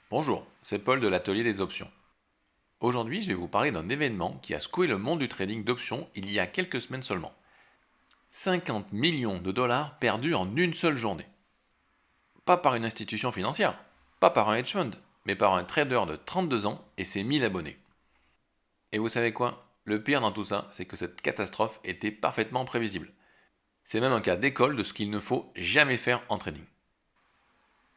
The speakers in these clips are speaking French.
Bonjour, c'est Paul de l'atelier des options. Aujourd'hui, je vais vous parler d'un événement qui a secoué le monde du trading d'options il y a quelques semaines seulement. 50 millions de dollars perdus en une seule journée. Pas par une institution financière, pas par un hedge fund, mais par un trader de 32 ans et ses 1000 abonnés. Et vous savez quoi? Le pire dans tout ça, c'est que cette catastrophe était parfaitement prévisible. C'est même un cas d'école de ce qu'il ne faut jamais faire en trading.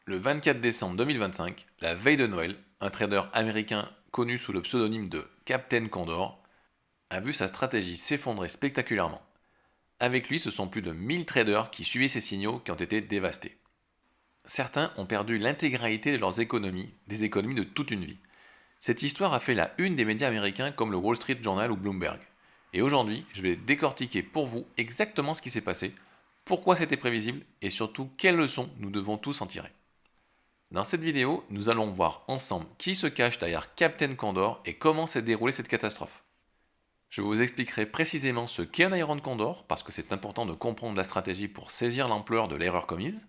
Le 24 décembre 2025, la veille de Noël, un trader américain connu sous le pseudonyme de Captain Condor a vu sa stratégie s'effondrer spectaculairement. Avec lui, ce sont plus de 1000 traders qui suivaient ces signaux qui ont été dévastés. Certains ont perdu l'intégralité de leurs économies, des économies de toute une vie. Cette histoire a fait la une des médias américains comme le Wall Street Journal ou Bloomberg. Et aujourd'hui, je vais décortiquer pour vous exactement ce qui s'est passé, pourquoi c'était prévisible et surtout quelles leçons nous devons tous en tirer. Dans cette vidéo, nous allons voir ensemble qui se cache derrière Captain Condor et comment s'est déroulée cette catastrophe. Je vous expliquerai précisément ce qu'est un Iron Condor, parce que c'est important de comprendre la stratégie pour saisir l'ampleur de l'erreur commise.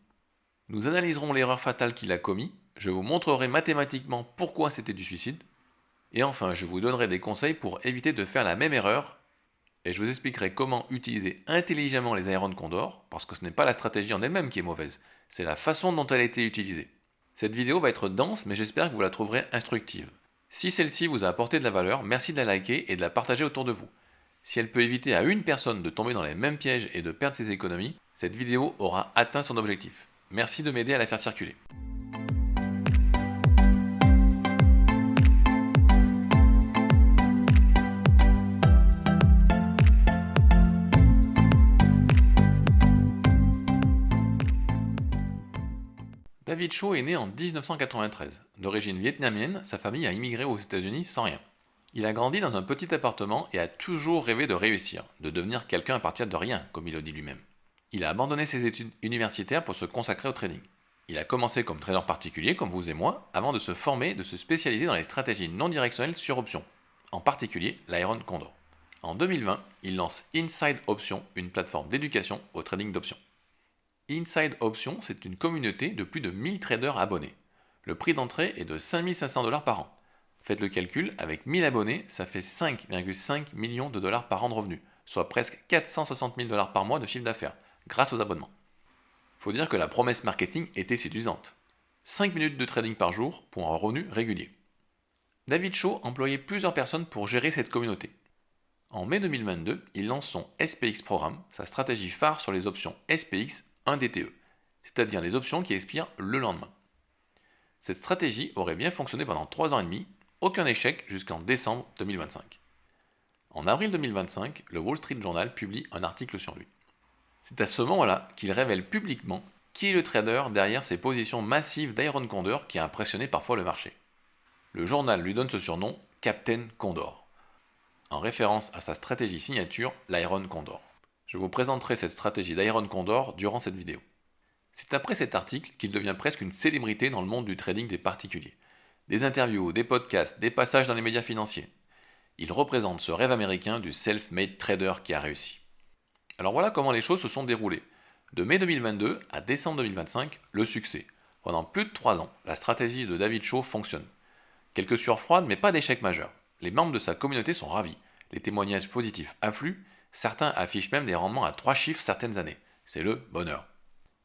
Nous analyserons l'erreur fatale qu'il a commise, je vous montrerai mathématiquement pourquoi c'était du suicide, et enfin je vous donnerai des conseils pour éviter de faire la même erreur, et je vous expliquerai comment utiliser intelligemment les Iron Condor, parce que ce n'est pas la stratégie en elle-même qui est mauvaise, c'est la façon dont elle a été utilisée. Cette vidéo va être dense, mais j'espère que vous la trouverez instructive. Si celle-ci vous a apporté de la valeur, merci de la liker et de la partager autour de vous. Si elle peut éviter à une personne de tomber dans les mêmes pièges et de perdre ses économies, cette vidéo aura atteint son objectif. Merci de m'aider à la faire circuler. David Cho est né en 1993. D'origine vietnamienne, sa famille a immigré aux États-Unis sans rien. Il a grandi dans un petit appartement et a toujours rêvé de réussir, de devenir quelqu'un à partir de rien, comme il le dit lui-même. Il a abandonné ses études universitaires pour se consacrer au trading. Il a commencé comme trader particulier, comme vous et moi, avant de se former, de se spécialiser dans les stratégies non directionnelles sur options, en particulier l'Iron Condor. En 2020, il lance Inside Options, une plateforme d'éducation au trading d'options. Inside Options, c'est une communauté de plus de 1000 traders abonnés. Le prix d'entrée est de 5500 $ par an. Faites le calcul, avec 1000 abonnés, ça fait 5,5 millions de dollars par an de revenus, soit presque 460 000 $ par mois de chiffre d'affaires, grâce aux abonnements. Faut dire que la promesse marketing était séduisante. 5 minutes de trading par jour pour un revenu régulier. David Cho employait plusieurs personnes pour gérer cette communauté. En mai 2022, il lance son SPX programme, sa stratégie phare sur les options SPX 1DTE, c'est-à-dire les options qui expirent le lendemain. Cette stratégie aurait bien fonctionné pendant 3 ans et demi, aucun échec jusqu'en décembre 2025. En avril 2025, le Wall Street Journal publie un article sur lui. C'est à ce moment-là qu'il révèle publiquement qui est le trader derrière ces positions massives d'Iron Condor qui a impressionné parfois le marché. Le journal lui donne ce surnom Captain Condor, en référence à sa stratégie signature, l'Iron Condor. Je vous présenterai cette stratégie d'Iron Condor durant cette vidéo. C'est après cet article qu'il devient presque une célébrité dans le monde du trading des particuliers. Des interviews, des podcasts, des passages dans les médias financiers. Il représente ce rêve américain du self-made trader qui a réussi. Alors voilà comment les choses se sont déroulées. De mai 2022 à décembre 2025, le succès. Pendant plus de 3 ans, la stratégie de David Cho fonctionne. Quelques sueurs froides, mais pas d'échec majeur. Les membres de sa communauté sont ravis. Les témoignages positifs affluent. Certains affichent même des rendements à 3 chiffres certaines années. C'est le bonheur.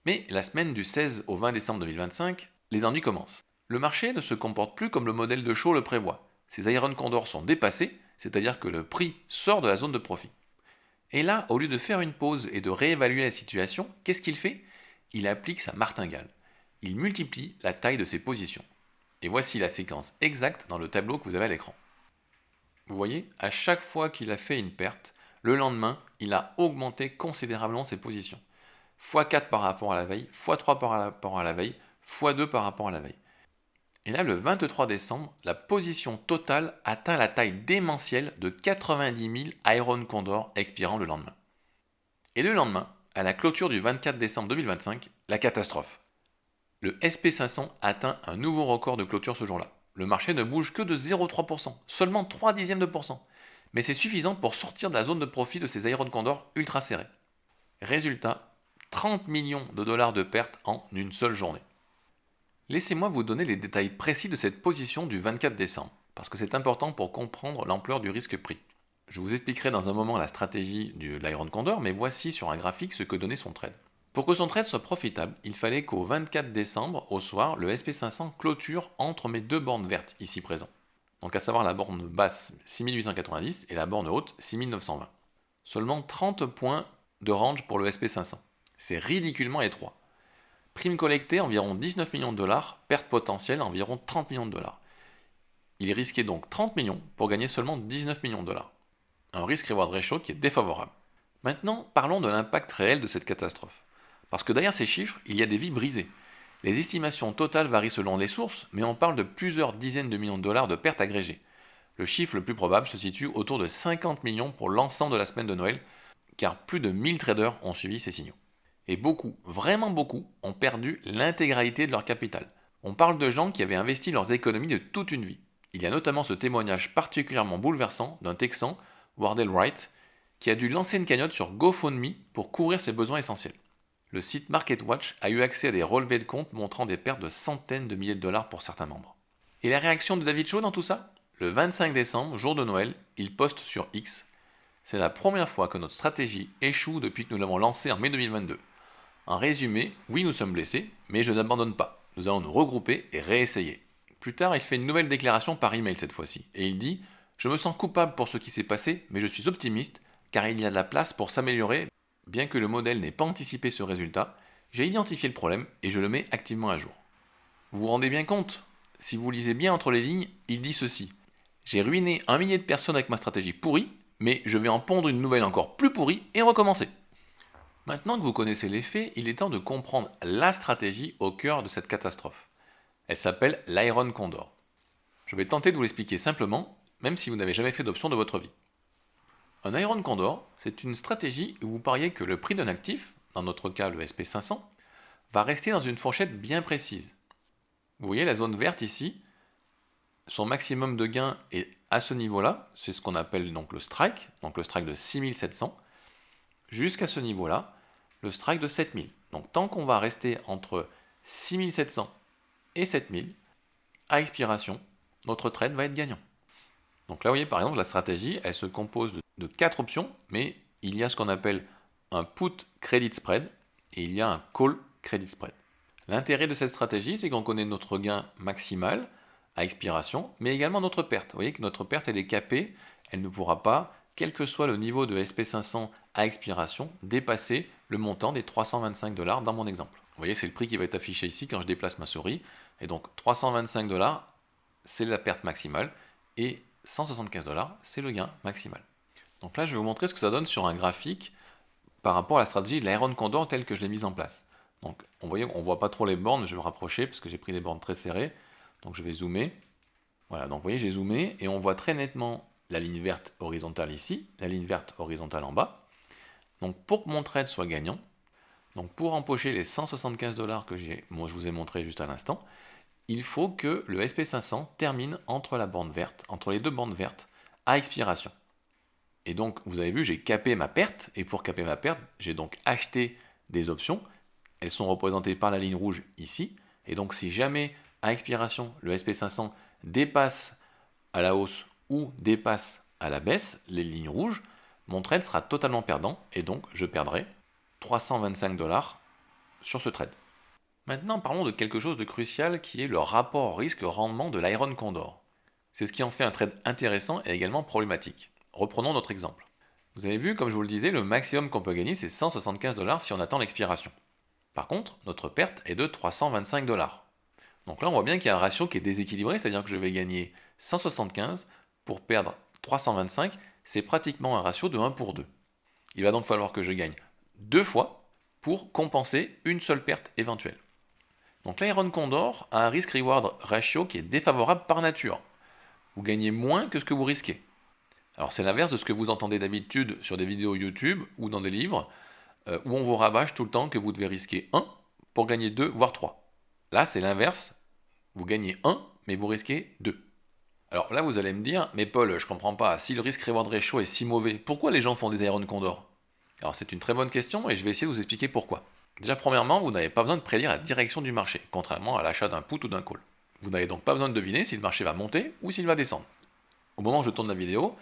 Mais la semaine du 16 au 20 décembre 2025, les ennuis commencent. Le marché ne se comporte plus comme le modèle de Cho le prévoit. Ces Iron Condor sont dépassés, c'est-à-dire que le prix sort de la zone de profit. Et là, au lieu de faire une pause et de réévaluer la situation, qu'est-ce qu'il fait? Il applique sa martingale. Il multiplie la taille de ses positions. Et voici la séquence exacte dans le tableau que vous avez à l'écran. Vous voyez, à chaque fois qu'il a fait une perte, le lendemain, il a augmenté considérablement ses positions. x4 par rapport à la veille, x3 par rapport à la veille, x2 par rapport à la veille. Et là, le 23 décembre, la position totale atteint la taille démentielle de 90 000 Iron Condor expirant le lendemain. Et le lendemain, à la clôture du 24 décembre 2025, la catastrophe. Le SP500 atteint un nouveau record de clôture ce jour-là. Le marché ne bouge que de 0,3%, seulement 3 dixièmes de pourcent. Mais c'est suffisant pour sortir de la zone de profit de ces Iron Condor ultra serrés. Résultat, 30 millions de dollars de pertes en une seule journée. Laissez-moi vous donner les détails précis de cette position du 24 décembre, parce que c'est important pour comprendre l'ampleur du risque pris. Je vous expliquerai dans un moment la stratégie de l'Iron Condor, mais voici sur un graphique ce que donnait son trade. Pour que son trade soit profitable, il fallait qu'au 24 décembre, au soir, le SP500 clôture entre mes deux bornes vertes ici présentes. Donc à savoir la borne basse 6890 et la borne haute 6920. Seulement 30 points de range pour le SP500. C'est ridiculement étroit. Prime collectée environ 19 millions de dollars, perte potentielle environ 30 millions de dollars. Il risquait donc 30 millions pour gagner seulement 19 millions de dollars. Un risk-reward ratio qui est défavorable. Maintenant, parlons de l'impact réel de cette catastrophe. Parce que derrière ces chiffres, il y a des vies brisées. Les estimations totales varient selon les sources, mais on parle de plusieurs dizaines de millions de dollars de pertes agrégées. Le chiffre le plus probable se situe autour de 50 millions pour l'ensemble de la semaine de Noël, car plus de 1000 traders ont suivi ces signaux. Et beaucoup, vraiment beaucoup, ont perdu l'intégralité de leur capital. On parle de gens qui avaient investi leurs économies de toute une vie. Il y a notamment ce témoignage particulièrement bouleversant d'un Texan, Wardell Wright, qui a dû lancer une cagnotte sur GoFundMe pour couvrir ses besoins essentiels. Le site MarketWatch a eu accès à des relevés de compte montrant des pertes de centaines de milliers de dollars pour certains membres. Et la réaction de David Shaw dans tout ça? Le 25 décembre, jour de Noël, il poste sur X: c'est la première fois que notre stratégie échoue depuis que nous l'avons lancée en mai 2022. En résumé, oui, nous sommes blessés, mais je n'abandonne pas. Nous allons nous regrouper et réessayer. Plus tard, il fait une nouvelle déclaration par email cette fois-ci, et il dit: je me sens coupable pour ce qui s'est passé, mais je suis optimiste, car il y a de la place pour s'améliorer. Bien que le modèle n'ait pas anticipé ce résultat, j'ai identifié le problème et je le mets activement à jour. Vous vous rendez bien compte? Si vous lisez bien entre les lignes, il dit ceci: j'ai ruiné 1 millier de personnes avec ma stratégie pourrie, mais je vais en pondre une nouvelle encore plus pourrie et recommencer. Maintenant que vous connaissez les faits, il est temps de comprendre la stratégie au cœur de cette catastrophe. Elle s'appelle l'Iron Condor. Je vais tenter de vous l'expliquer simplement, même si vous n'avez jamais fait d'option de votre vie. Un Iron Condor, c'est une stratégie où vous pariez que le prix d'un actif, dans notre cas le SP500, va rester dans une fourchette bien précise. Vous voyez la zone verte ici, son maximum de gain est à ce niveau-là, c'est ce qu'on appelle donc le strike de 6700, jusqu'à ce niveau-là, le strike de 7000. Donc tant qu'on va rester entre 6700 et 7000, à expiration, notre trade va être gagnant. Donc là, vous voyez, par exemple, la stratégie, elle se compose de 4 options, mais il y a ce qu'on appelle un put credit spread et il y a un call credit spread. L'intérêt de cette stratégie, c'est qu'on connaît notre gain maximal à expiration, mais également notre perte. Vous voyez que notre perte, elle est capée, elle ne pourra pas, quel que soit le niveau de SP500 à expiration, dépasser le montant des 325 $ dans mon exemple. Vous voyez, c'est le prix qui va être affiché ici quand je déplace ma souris. Et donc 325 $, c'est la perte maximale, et 175 $, c'est le gain maximal. Donc là, je vais vous montrer ce que ça donne sur un graphique par rapport à la stratégie de l'Iron Condor telle que je l'ai mise en place. Donc, on voit pas trop les bornes, je vais me rapprocher parce que j'ai pris des bornes très serrées. Donc je vais zoomer. Voilà, donc vous voyez, j'ai zoomé et on voit très nettement la ligne verte horizontale ici, la ligne verte horizontale en bas. Donc pour que mon trade soit gagnant, donc pour empocher les 175 $ que je vous ai montré juste à l'instant, il faut que le SP500 termine entre la bande verte, entre les deux bandes vertes, à expiration. Et donc, vous avez vu, j'ai capé ma perte, et pour caper ma perte, j'ai donc acheté des options. Elles sont représentées par la ligne rouge ici, et donc si jamais, à expiration, le SP500 dépasse à la hausse ou dépasse à la baisse les lignes rouges, mon trade sera totalement perdant, et donc je perdrai 325 $ sur ce trade. Maintenant, parlons de quelque chose de crucial qui est le rapport risque-rendement de l'Iron Condor. C'est ce qui en fait un trade intéressant et également problématique. Reprenons notre exemple. Vous avez vu, comme je vous le disais, le maximum qu'on peut gagner, c'est 175 $ si on attend l'expiration. Par contre, notre perte est de 325 $. Donc là, on voit bien qu'il y a un ratio qui est déséquilibré, c'est-à-dire que je vais gagner 175 pour perdre 325, c'est pratiquement un ratio de 1 pour 2. Il va donc falloir que je gagne 2 fois pour compenser une seule perte éventuelle. Donc l'Iron Condor a un risk-reward ratio qui est défavorable par nature. Vous gagnez moins que ce que vous risquez. Alors c'est l'inverse de ce que vous entendez d'habitude sur des vidéos YouTube ou dans des livres, où on vous rabâche tout le temps que vous devez risquer 1 pour gagner 2, voire 3. Là c'est l'inverse, vous gagnez 1, mais vous risquez 2. Alors là vous allez me dire, mais Paul, je comprends pas, si le risk-reward ratio est si mauvais, pourquoi les gens font des Iron Condor? Alors c'est une très bonne question et je vais essayer de vous expliquer pourquoi. Déjà, premièrement, vous n'avez pas besoin de prédire la direction du marché, contrairement à l'achat d'un put ou d'un call. Vous n'avez donc pas besoin de deviner si le marché va monter ou s'il va descendre. Au moment où je tourne la vidéo,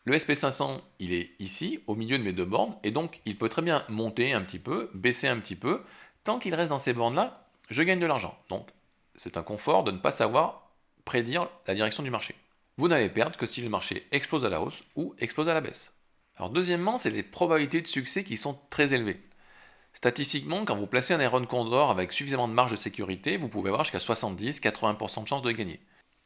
le SP500, il est ici, au milieu de mes deux bornes, et donc il peut très bien monter un petit peu, baisser un petit peu. Tant qu'il reste dans ces bornes-là, je gagne de l'argent. Donc, c'est un confort de ne pas savoir prédire la direction du marché. Vous n'allez perdre que si le marché explose à la hausse ou explose à la baisse. Alors, deuxièmement, c'est les probabilités de succès qui sont très élevées. Statistiquement, quand vous placez un Iron Condor avec suffisamment de marge de sécurité, vous pouvez avoir jusqu'à 70-80% de chances de gagner.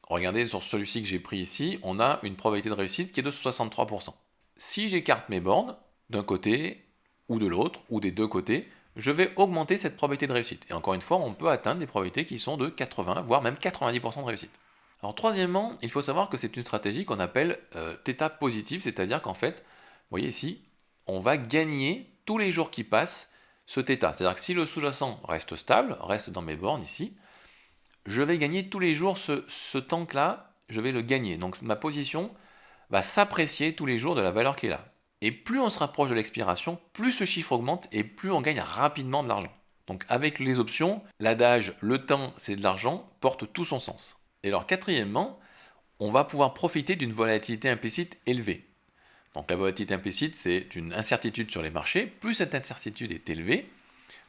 Regardez sur celui-ci que j'ai pris ici, on a une probabilité de réussite qui est de 63%. Si j'écarte mes bornes d'un côté ou de l'autre, ou des deux côtés, je vais augmenter cette probabilité de réussite. Et encore une fois, on peut atteindre des probabilités qui sont de 80, voire même 90% de réussite. Alors troisièmement, il faut savoir que c'est une stratégie qu'on appelle θ positive, c'est-à-dire qu'en fait, vous voyez ici, on va gagner tous les jours qui passent ce θ. C'est-à-dire que si le sous-jacent reste stable, reste dans mes bornes ici, je vais gagner tous les jours ce tank-là, je vais le gagner. Donc ma position va s'apprécier tous les jours de la valeur qui est là. Et plus on se rapproche de l'expiration, plus ce chiffre augmente et plus on gagne rapidement de l'argent. Donc avec les options, l'adage le temps c'est de l'argent porte tout son sens. Et alors quatrièmement, on va pouvoir profiter d'une volatilité implicite élevée. Donc la volatilité implicite c'est une incertitude sur les marchés, plus cette incertitude est élevée,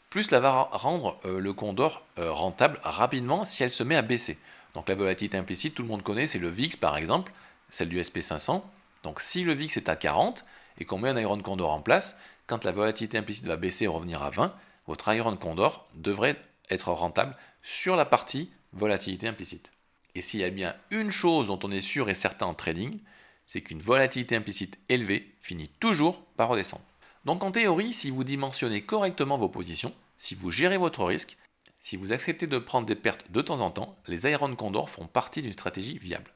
plus cela va rendre le Condor rentable rapidement si elle se met à baisser. Donc la volatilité implicite, tout le monde connaît, c'est le VIX par exemple, celle du SP500. Donc si le VIX est à 40 et qu'on met un Iron Condor en place, quand la volatilité implicite va baisser et revenir à 20, votre Iron Condor devrait être rentable sur la partie volatilité implicite. Et s'il y a bien une chose dont on est sûr et certain en trading, c'est qu'une volatilité implicite élevée finit toujours par redescendre. Donc en théorie, si vous dimensionnez correctement vos positions, si vous gérez votre risque, si vous acceptez de prendre des pertes de temps en temps, les Iron Condor font partie d'une stratégie viable.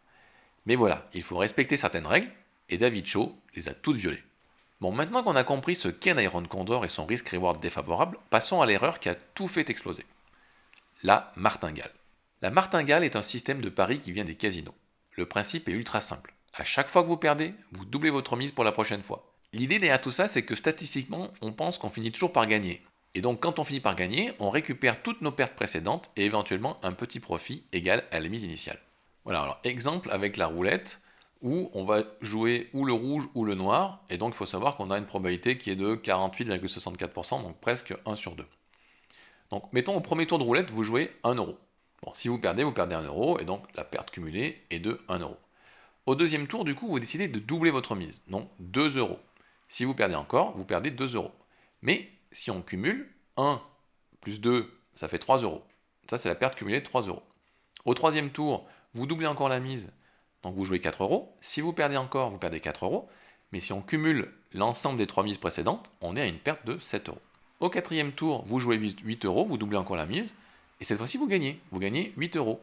Mais voilà, il faut respecter certaines règles, et David Shaw les a toutes violées. Bon, maintenant qu'on a compris ce qu'est un Iron Condor et son risque-reward défavorable, passons à l'erreur qui a tout fait exploser. La martingale. La martingale est un système de paris qui vient des casinos. Le principe est ultra simple. À chaque fois que vous perdez, vous doublez votre mise pour la prochaine fois. L'idée derrière tout ça, c'est que statistiquement, on pense qu'on finit toujours par gagner. Et donc quand on finit par gagner, on récupère toutes nos pertes précédentes et éventuellement un petit profit égal à la mise initiale. Voilà, alors exemple avec la roulette, où on va jouer ou le rouge ou le noir, et donc il faut savoir qu'on a une probabilité qui est de 48,64%, donc presque 1 sur 2. Donc mettons au premier tour de roulette, vous jouez 1 euro. Bon, si vous perdez 1 euro, et donc la perte cumulée est de 1 euro. Au deuxième tour, du coup, vous décidez de doubler votre mise, donc 2 euros. Si vous perdez encore, vous perdez 2 euros. Mais si on cumule, 1 plus 2, ça fait 3 euros. Ça, c'est la perte cumulée de 3 euros. Au troisième tour, vous doublez encore la mise, donc vous jouez 4 euros. Si vous perdez encore, vous perdez 4 euros. Mais si on cumule l'ensemble des 3 mises précédentes, on est à une perte de 7 euros. Au quatrième tour, vous jouez 8 euros, vous doublez encore la mise, et cette fois-ci, vous gagnez 8 euros.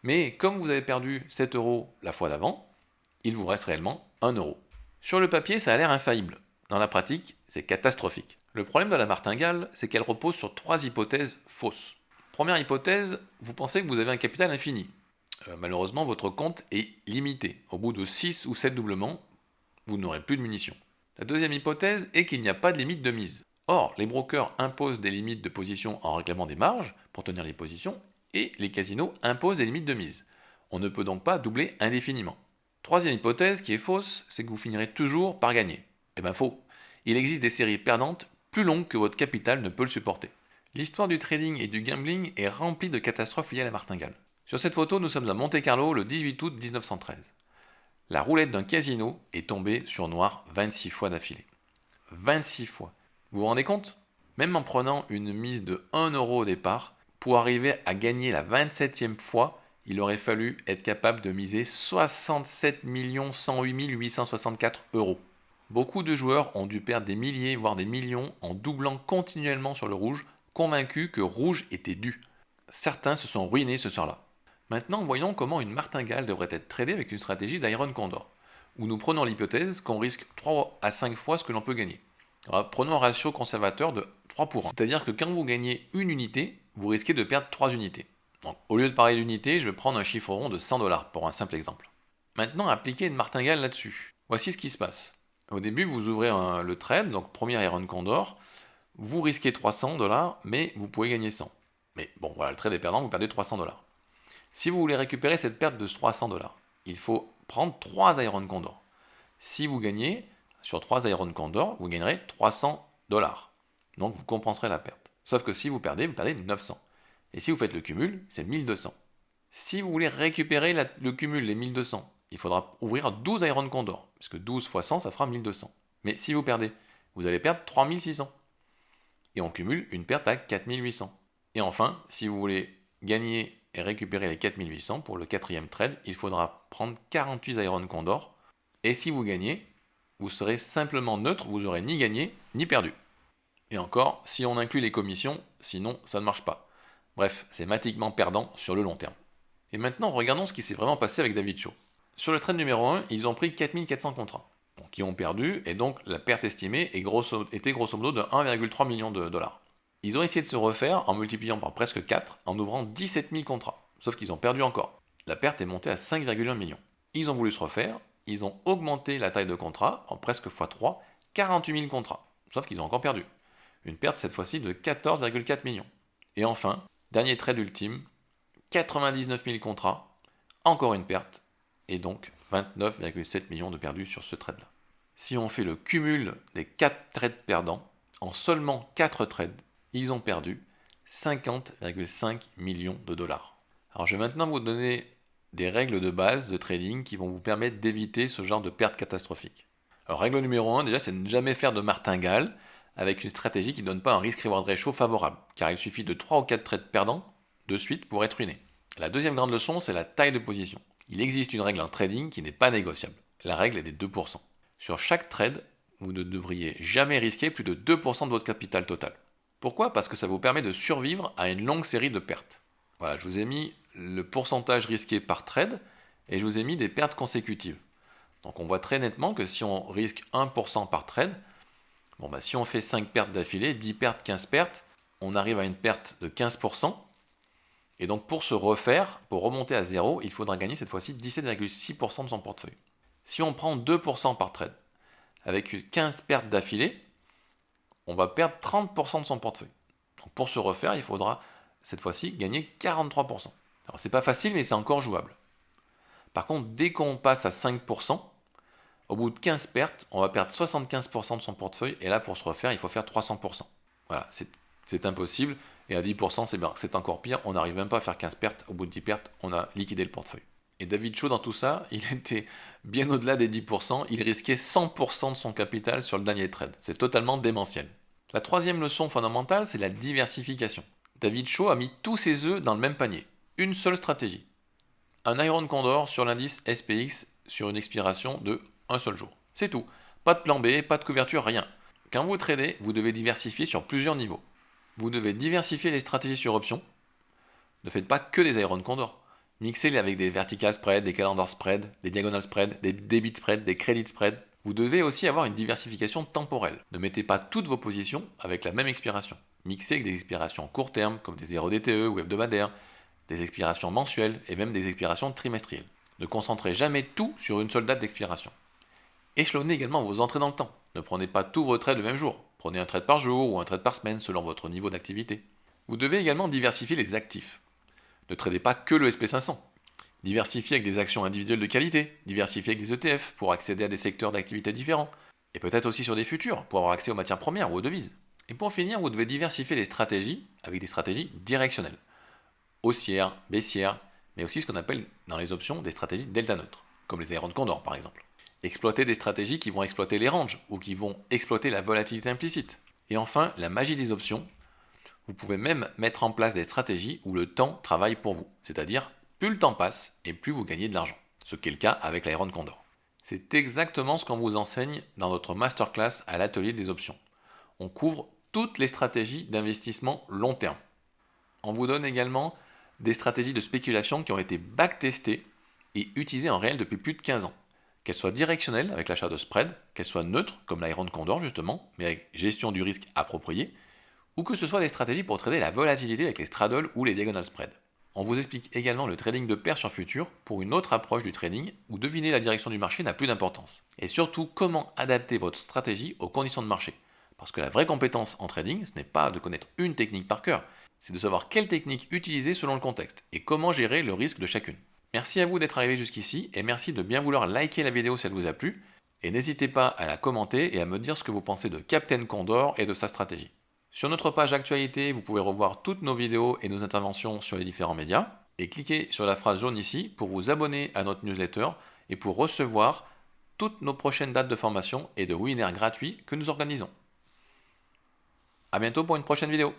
Mais comme vous avez perdu 7 euros la fois d'avant, il vous reste réellement 1 euro. Sur le papier, ça a l'air infaillible. Dans la pratique, c'est catastrophique. Le problème de la martingale, c'est qu'elle repose sur 3 hypothèses fausses. Première hypothèse, vous pensez que vous avez un capital infini. Malheureusement, votre compte est limité. Au bout de 6 ou 7 doublements, vous n'aurez plus de munitions. La deuxième hypothèse est qu'il n'y a pas de limite de mise. Or, les brokers imposent des limites de position en réclamant des marges pour tenir les positions, et les casinos imposent des limites de mise. On ne peut donc pas doubler indéfiniment. Troisième hypothèse qui est fausse, c'est que vous finirez toujours par gagner. Eh bien faux. Il existe des séries perdantes plus longues que votre capital ne peut le supporter. L'histoire du trading et du gambling est remplie de catastrophes liées à la martingale. Sur cette photo, nous sommes à Monte-Carlo le 18 août 1913. La roulette d'un casino est tombée sur noir 26 fois d'affilée. 26 fois. Vous vous rendez compte? Même en prenant une mise de 1 euro au départ, pour arriver à gagner la 27e fois, il aurait fallu être capable de miser 67 108 864 euros. Beaucoup de joueurs ont dû perdre des milliers, voire des millions, en doublant continuellement sur le rouge, convaincus que rouge était dû. Certains se sont ruinés ce soir-là. Maintenant, voyons comment une martingale devrait être tradée avec une stratégie d'Iron Condor, où nous prenons l'hypothèse qu'on risque 3 à 5 fois ce que l'on peut gagner. Alors, prenons un ratio conservateur de 3 pour 1, c'est-à-dire que quand vous gagnez une unité, vous risquez de perdre 3 unités. Donc, au lieu de parler d'unité, je vais prendre un chiffre rond de 100 $ pour un simple exemple. Maintenant, appliquez une martingale là-dessus. Voici ce qui se passe. Au début, vous ouvrez le trade, donc premier Iron Condor, Vous risquez 300 $, mais vous pouvez gagner 100. Mais bon, voilà, le trade est perdant, vous perdez 300 $. Si vous voulez récupérer cette perte de 300 $, il faut prendre 3 Iron Condor. Si vous gagnez sur 3 Iron Condor, vous gagnerez 300 $. Donc vous compenserez la perte. Sauf que si vous perdez 900. Et si vous faites le cumul, c'est 1200. Si vous voulez récupérer le cumul, les 1200, il faudra ouvrir 12 Iron Condor, puisque 12 fois 100, ça fera 1200. Mais si vous perdez, vous allez perdre 3600. Et on cumule une perte à 4800. Et enfin, si vous voulez gagner et récupérer les 4800 pour le quatrième trade, il faudra prendre 48 Iron Condor. Et si vous gagnez, vous serez simplement neutre, vous n'aurez ni gagné ni perdu. Et encore, si on inclut les commissions, sinon ça ne marche pas. Bref, c'est mathématiquement perdant sur le long terme. Et maintenant, regardons ce qui s'est vraiment passé avec David Cho. Sur le trade numéro 1, ils ont pris 4400 contrats, qui ont perdu, et donc la perte estimée était grosso modo de 1,3 million de dollars. Ils ont essayé de se refaire en multipliant par presque 4, en ouvrant 17 000 contrats. Sauf qu'ils ont perdu encore. La perte est montée à 5,1 millions. Ils ont voulu se refaire, ils ont augmenté la taille de contrat en presque x3, 48 000 contrats. Sauf qu'ils ont encore perdu. Une perte cette fois-ci de 14,4 millions. Et enfin, dernier trade ultime, 99 000 contrats, encore une perte, et donc 29,7 millions de perdus sur ce trade-là. Si on fait le cumul des 4 trades perdants, en seulement 4 trades, ils ont perdu 50,5 millions de dollars. Alors je vais maintenant vous donner des règles de base de trading qui vont vous permettre d'éviter ce genre de pertes catastrophiques. Alors règle numéro 1, déjà, c'est ne jamais faire de martingale avec une stratégie qui ne donne pas un risk-reward ratio favorable, car il suffit de 3 ou 4 trades perdants de suite pour être ruiné. La deuxième grande leçon, c'est la taille de position. Il existe une règle en trading qui n'est pas négociable. La règle est des 2%. Sur chaque trade, vous ne devriez jamais risquer plus de 2% de votre capital total. Pourquoi? Parce que ça vous permet de survivre à une longue série de pertes. Voilà, je vous ai mis le pourcentage risqué par trade et je vous ai mis des pertes consécutives. Donc on voit très nettement que si on risque 1% par trade, si on fait 5 pertes d'affilée, 10 pertes, 15 pertes, on arrive à une perte de 15%. Et donc pour se refaire, pour remonter à zéro, il faudra gagner cette fois-ci 17,6% de son portefeuille. Si on prend 2% par trade, avec 15 pertes d'affilée, on va perdre 30% de son portefeuille. Donc pour se refaire, il faudra cette fois-ci gagner 43%. Alors c'est pas facile, mais c'est encore jouable. Par contre, dès qu'on passe à 5%, au bout de 15 pertes, on va perdre 75% de son portefeuille, et là pour se refaire, il faut faire 300%. Voilà, c'est impossible, et à 10%, c'est encore pire, on n'arrive même pas à faire 15 pertes, au bout de 10 pertes, on a liquidé le portefeuille. Et David Cho, dans tout ça, il était bien au-delà des 10%, il risquait 100% de son capital sur le dernier trade. C'est totalement démentiel. La troisième leçon fondamentale, c'est la diversification. David Cho a mis tous ses œufs dans le même panier. Une seule stratégie. Un Iron Condor sur l'indice SPX sur une expiration de un seul jour. C'est tout. Pas de plan B, pas de couverture, rien. Quand vous tradez, vous devez diversifier sur plusieurs niveaux. Vous devez diversifier les stratégies sur options. Ne faites pas que des Iron Condor. Mixez-les avec des vertical spread, des calendar spread, des diagonal spread, des debit spread, des credit spread. Vous devez aussi avoir une diversification temporelle. Ne mettez pas toutes vos positions avec la même expiration. Mixez avec des expirations court terme, comme des 0 DTE ou hebdomadaires, des expirations mensuelles et même des expirations trimestrielles. Ne concentrez jamais tout sur une seule date d'expiration. Échelonnez également vos entrées dans le temps. Ne prenez pas tous vos trades le même jour. Prenez un trade par jour ou un trade par semaine selon votre niveau d'activité. Vous devez également diversifier les actifs. Ne tradez pas que le SP500. Diversifiez avec des actions individuelles de qualité, diversifiez avec des ETF pour accéder à des secteurs d'activité différents, et peut-être aussi sur des futurs pour avoir accès aux matières premières ou aux devises. Et pour finir, vous devez diversifier les stratégies avec des stratégies directionnelles, haussières, baissières, mais aussi ce qu'on appelle dans les options des stratégies delta neutre, comme les Iron Condor par exemple. Exploiter des stratégies qui vont exploiter les ranges ou qui vont exploiter la volatilité implicite. Et enfin, la magie des options. Vous pouvez même mettre en place des stratégies où le temps travaille pour vous, c'est-à-dire plus le temps passe et plus vous gagnez de l'argent, ce qui est le cas avec l'Iron Condor. C'est exactement ce qu'on vous enseigne dans notre masterclass à l'atelier des options. On couvre toutes les stratégies d'investissement long terme. On vous donne également des stratégies de spéculation qui ont été backtestées et utilisées en réel depuis plus de 15 ans. Qu'elles soient directionnelles avec l'achat de spread, qu'elles soient neutres comme l'Iron Condor justement, mais avec gestion du risque appropriée, ou que ce soit des stratégies pour trader la volatilité avec les straddles ou les diagonal spread. On vous explique également le trading de pair sur futur pour une autre approche du trading où deviner la direction du marché n'a plus d'importance. Et surtout comment adapter votre stratégie aux conditions de marché. Parce que la vraie compétence en trading, ce n'est pas de connaître une technique par cœur, c'est de savoir quelle technique utiliser selon le contexte et comment gérer le risque de chacune. Merci à vous d'être arrivé jusqu'ici et merci de bien vouloir liker la vidéo si elle vous a plu. Et n'hésitez pas à la commenter et à me dire ce que vous pensez de Captain Condor et de sa stratégie. Sur notre page actualité, vous pouvez revoir toutes nos vidéos et nos interventions sur les différents médias. Et cliquez sur la phrase jaune ici pour vous abonner à notre newsletter et pour recevoir toutes nos prochaines dates de formation et de webinaires gratuits que nous organisons. A bientôt pour une prochaine vidéo.